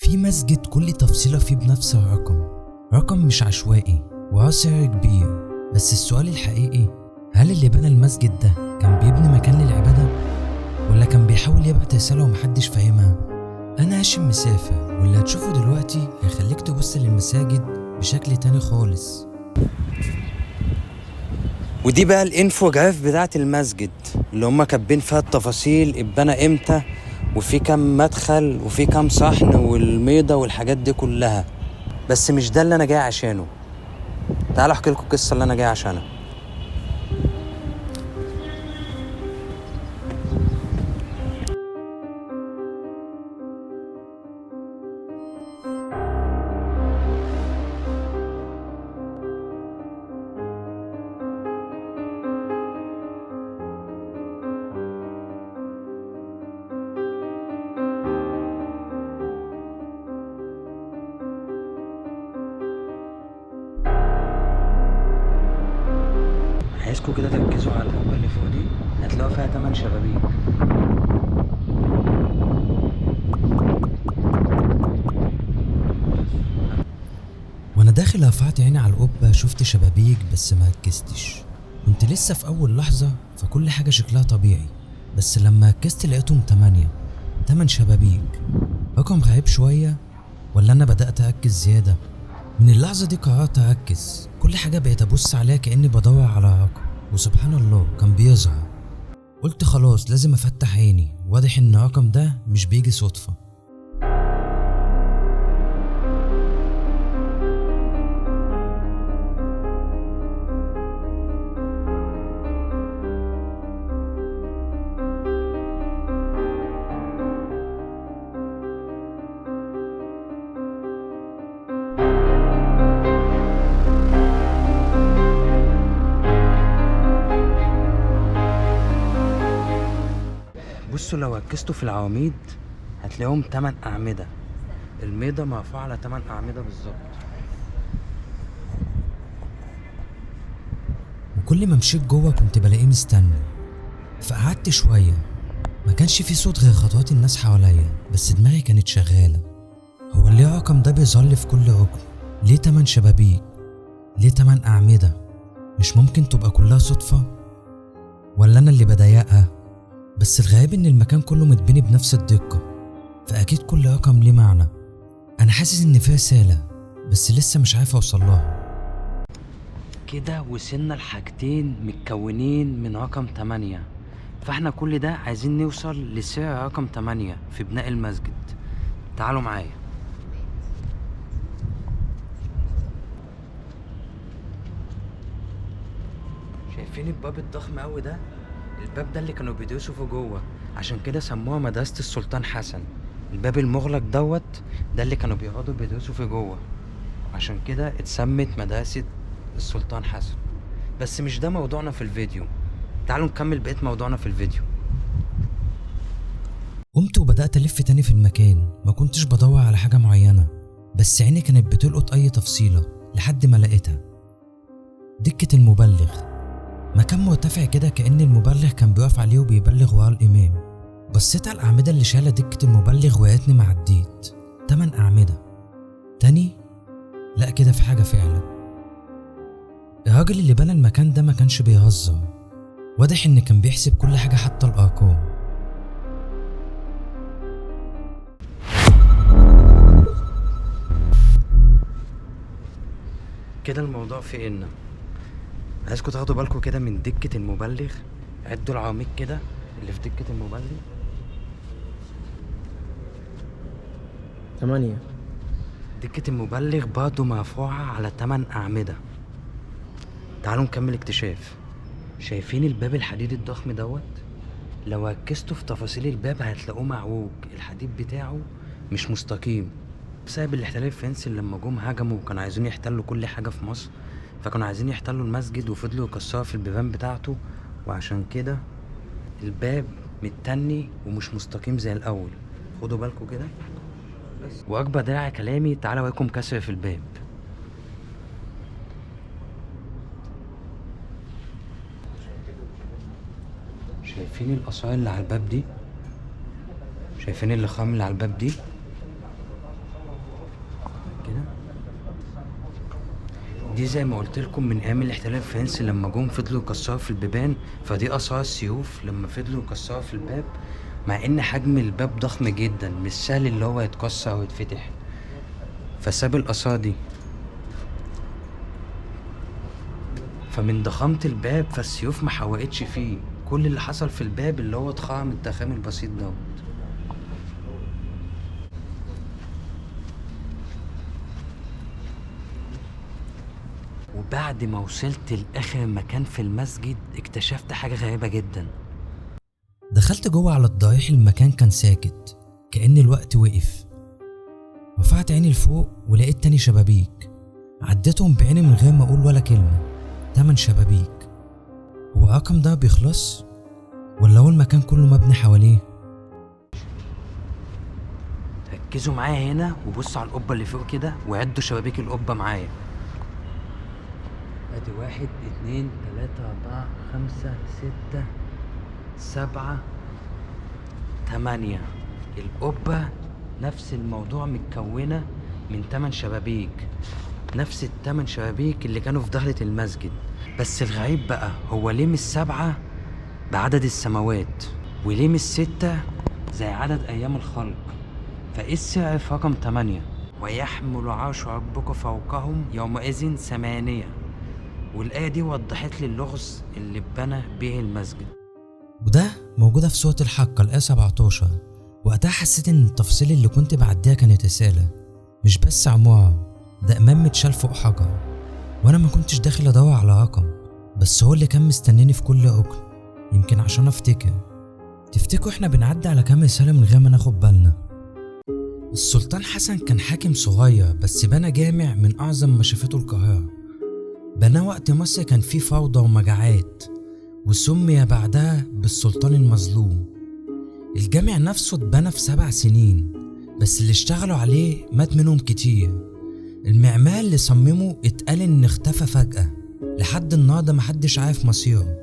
في مسجد كل تفصيلة فيه بنفس رقم مش عشوائي وسعر كبير. بس السؤال الحقيقي، هل اللي بنى المسجد ده كان بيبني مكان للعبادة ولا كان بيحاول يبعت رسالة ومحدش فاهمها؟ أنا هاشم مسافر، واللي هتشوفه دلوقتي هيخليك تبص للمساجد بشكل تاني خالص. ودي بقى الانفوجراف بتاعت المسجد اللي هما كاتبين فيها التفاصيل، اتبنى امتى وفي كام مدخل وفي كام صحن والميضة والحاجات دي كلها. بس مش ده اللي انا جاي عشانه. تعالوا احكي لكم القصة اللي انا جاي عشانها. عايزكم كده تركزوا على القبة اللي فوق دي، هتلاقوا فيها 8 شبابيك. وانا داخل رفعت عيني على القبة، شفت شبابيك بس ما ركزتش. كنت لسه في اول لحظة فكل حاجة شكلها طبيعي، بس لما ركزت لقيتهم 8 شبابيك. رقم غريب شوية، ولا انا بدأت اركز زيادة؟ من اللحظة دي قررت اركز، كل حاجة بقيت ابص عليها كأني بدور على رقم، وسبحان الله كان بيظهر. قلت خلاص لازم افتح عيني، واضح ان الرقم ده مش بيجي صدفة. بصوا لو ركزتوا في العواميد هتلاقيهم 8 أعمدة، الميضة مرفوعة على 8 أعمدة بالظبط. وكل ما مشيت جوه كنت بلاقيه مستني، فقعدت شوية. ما كانش في صوت غير خطوات الناس حواليا، بس دماغي كانت شغالة. هو ليه الرقم ده بيظهر لي في كل ركن؟ ليه 8 شبابيك؟ ليه 8 أعمدة؟ مش ممكن تبقى كلها صدفة؟ ولا أنا اللي بضايقها؟ بس الغريب ان المكان كله متبني بنفس الدقة، فاكيد كل رقم ليه معنى. انا حاسس ان في رسالة بس لسه مش عارف اوصلها. كده وصلنا لحاجتين متكونين من رقم 8، فاحنا كل ده عايزين نوصل لسر رقم 8 في بناء المسجد. تعالوا معايا. شايفين الباب الضخم اوي ده؟ الباب ده اللي كانوا بيدرسوا فيه جوه، عشان كده سموها مدرسة السلطان حسن. الباب المغلق دوت ده اللي كانوا بيقعدوا بيدرسوا فيه جوه، عشان كده اتسمت مدرسة السلطان حسن. بس مش ده موضوعنا في الفيديو، تعالوا نكمل بقية موضوعنا في الفيديو. قمت وبدأت ألف تاني في المكان، ما كنتش بدور على حاجة معينة، بس عيني كانت بتلقط أي تفصيلة لحد ما لقيتها. دكة المبلغ، مكان مرتفع كده كأن المبلغ كان بيقف عليه وبيبلغ ورا الإمام. بصيت على الأعمدة اللي شايلة دكة المبلغ وقعتني ما عديت. 8 أعمدة تاني؟ لأ كده في حاجة فعلا. الراجل اللي بنى المكان ده ما كانش بيهزر، واضح إن كان بيحسب كل حاجة حتى الأرقام. كده الموضوع في إن عايزكوا تاخدوا بالكوا كده من دكة المبلغ. عدوا العواميد كده اللي في دكة المبلغ. 8. دكة المبلغ برضه مرفوعة على 8 أعمدة. تعالوا نكمل اكتشاف. شايفين الباب الحديد الضخم دوت؟ لو ركزتوا في تفاصيل الباب هتلاقوه معوج، الحديد بتاعه مش مستقيم بسبب الاحتلال الفرنسي. لما جم هجموا وكانوا عايزين يحتلوا كل حاجة في مصر، فكانوا عايزين يحتلوا المسجد وفضلوا يكسروا في البيبان بتاعته، وعشان كده الباب متني ومش مستقيم زي الاول. خدوا بالكم كده. واكبر داعي كلامي، تعالوا اوريكم كسر في الباب. شايفين الاسرار اللي على الباب دي؟ شايفين اللخام اللي على الباب دي؟ دي زي ما قلت لكم من ايام الاحتلال الفرنسي لما جم فضلوا يكسروا في البيبان، فدي اثار السيوف لما فضلوا يكسروا في الباب، مع ان حجم الباب ضخم جدا مش سهل اللي هو يتكسر او يتفتح، فساب الاثار دي. فمن ضخامة الباب فالسيوف ما حوقتش فيه، كل اللي حصل في الباب اللي هو اتخرم التخام البسيط دوت. وبعد ما وصلت لاخر مكان في المسجد اكتشفت حاجة غريبة جدا. دخلت جوه على الضريح، المكان كان ساكت كأن الوقت وقف. رفعت عيني لفوق ولقيت تاني شبابيك، عديتهم بعيني من غير ما اقول ولا كلمة. 8 شبابيك. هو الرقم ده بيخلص ولا هو المكان كله مبني حواليه؟ ركزوا معايا هنا وبصوا على القبة اللي فوق كده وعدوا شبابيك القبة معايا. ادي 1 2 3 4 5 6 7 8. القبة نفس الموضوع متكونة من 8 شبابيك، نفس ال8 شبابيك اللي كانوا في دخلة المسجد. بس الغريب بقى هو ليه مش 7 بعدد السماوات، وليه مش 6 زي عدد ايام الخلق؟ فايه السر في رقم 8؟ ويحمل عرش ربك فوقهم يومئذ 8. والآية دي وضحت لي اللغز اللي اتبنى به المسجد، وده موجودة في سورة الحق الآية 17. وقتها حسيت ان التفاصيل اللي كنت بعديها كانت رسالة، مش بس عمارة، ده إمام متشال فوق حجر. وانا ما كنتش داخل ادور على رقم، بس هو اللي كان مستنيني في كل ركن، يمكن عشان افتكر. تفتكروا احنا بنعدي على كام رسالة من غير ما ناخد بالنا؟ السلطان حسن كان حاكم صغير بس بنى جامع من اعظم ما شافته القاهرة. بناه وقت مصر كان فيه فوضى ومجاعات، وسمي بعدها بالسلطان المظلوم. الجامع نفسه اتبنى في 7 سنين، بس اللي اشتغلوا عليه مات منهم كتير. المعمار اللي صممه اتقال ان اختفى فجأة، لحد النهارده محدش عارف مصيره.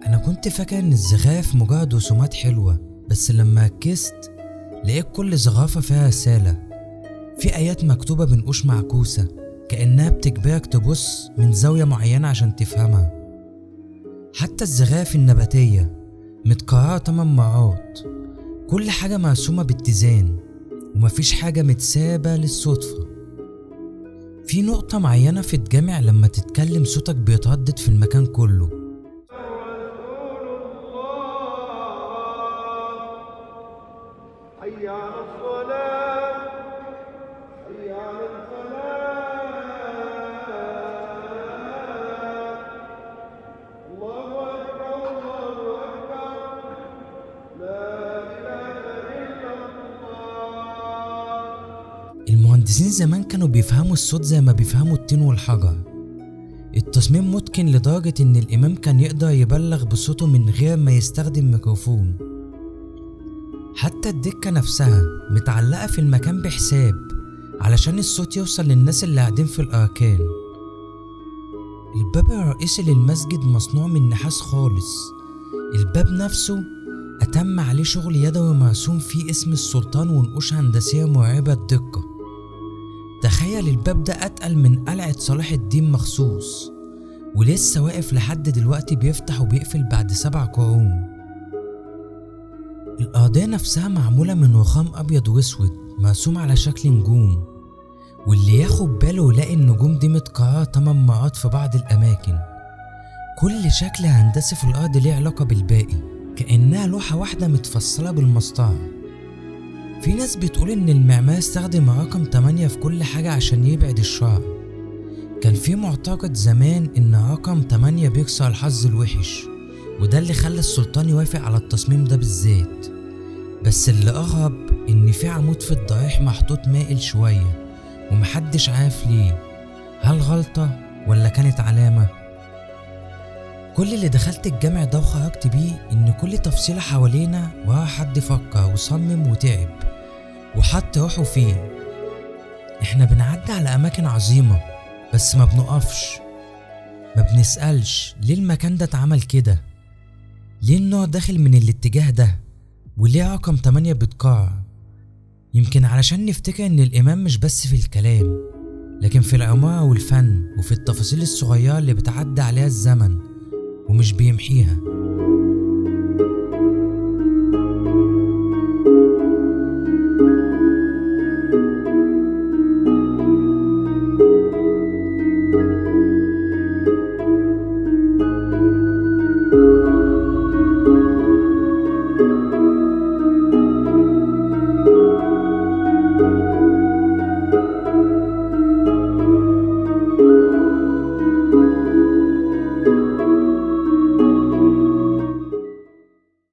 انا كنت فاكر ان الزخارف مجرد رسومات حلوة، بس لما ركزت لقيت كل زخرفة فيها رسالة، في ايات مكتوبة بنقوش معكوسة كأنها بتجبرك تبص من زاوية معينة عشان تفهمها. حتى الزخارف النباتية متكررة 8 مرات، كل حاجة مرسومة باتزان ومفيش حاجة متسابة للصدفة. في نقطة معينة في الجامع لما تتكلم صوتك بيتردد في المكان كله. حي على الصلاة حي على الفلاح الله أكبر الله أكبر لا إله إلا الله. المهندسين زمان كانوا بيفهموا الصوت زي ما بيفهموا الطين والحجر. التصميم متقن لدرجة ان الامام كان يقدر يبلغ بصوته من غير ما يستخدم ميكروفون. حتى الدكة نفسها متعلقة في المكان بحساب علشان الصوت يوصل للناس اللي قاعدين في الأركان. الباب الرئيسي للمسجد مصنوع من نحاس خالص، الباب نفسه أتم عليه شغل يدوي مرسوم فيه اسم السلطان ونقوش هندسية مرعبة الدقة. تخيل الباب ده أتقل من قلعة صلاح الدين مخصوص، ولسه واقف لحد دلوقتي بيفتح وبيقفل بعد 7 قرون. الأرضية نفسها معمولة من رخام أبيض وأسود مرسوم على شكل نجوم، واللي ياخد باله يلاقي النجوم دي متكررة 8 مرات في بعض الأماكن. كل شكل هندسي في الأرض ليه علاقة بالباقي، كأنها لوحة واحدة متفصلة بالمسطرة. في ناس بتقول إن المعمار استخدم رقم 8 في كل حاجة عشان يبعد الشر. كان في معتقد زمان إن رقم 8 بيكسر الحظ الوحش، وده اللي خلى السلطان يوافق على التصميم ده بالذات. بس اللي أغرب إن في عمود في الضريح محطوط مائل شوية ومحدش عارف ليه، هل غلطة ولا كانت علامة؟ كل اللي دخلت الجامع ده وخرجت بيه إن كل تفصيلة حوالينا ورا حد فكر وصمم وتعب وحط روحه فيه. إحنا بنعدي على أماكن عظيمة بس ما بنقفش، ما بنسألش ليه المكان ده اتعمل كده، ليه النور داخل من الاتجاه ده، وليه رقم 8 بيتكرر. يمكن علشان نفتكر ان الامام مش بس في الكلام، لكن في العمارة والفن وفي التفاصيل الصغيرة اللي بتعدي عليها الزمن ومش بيمحيها.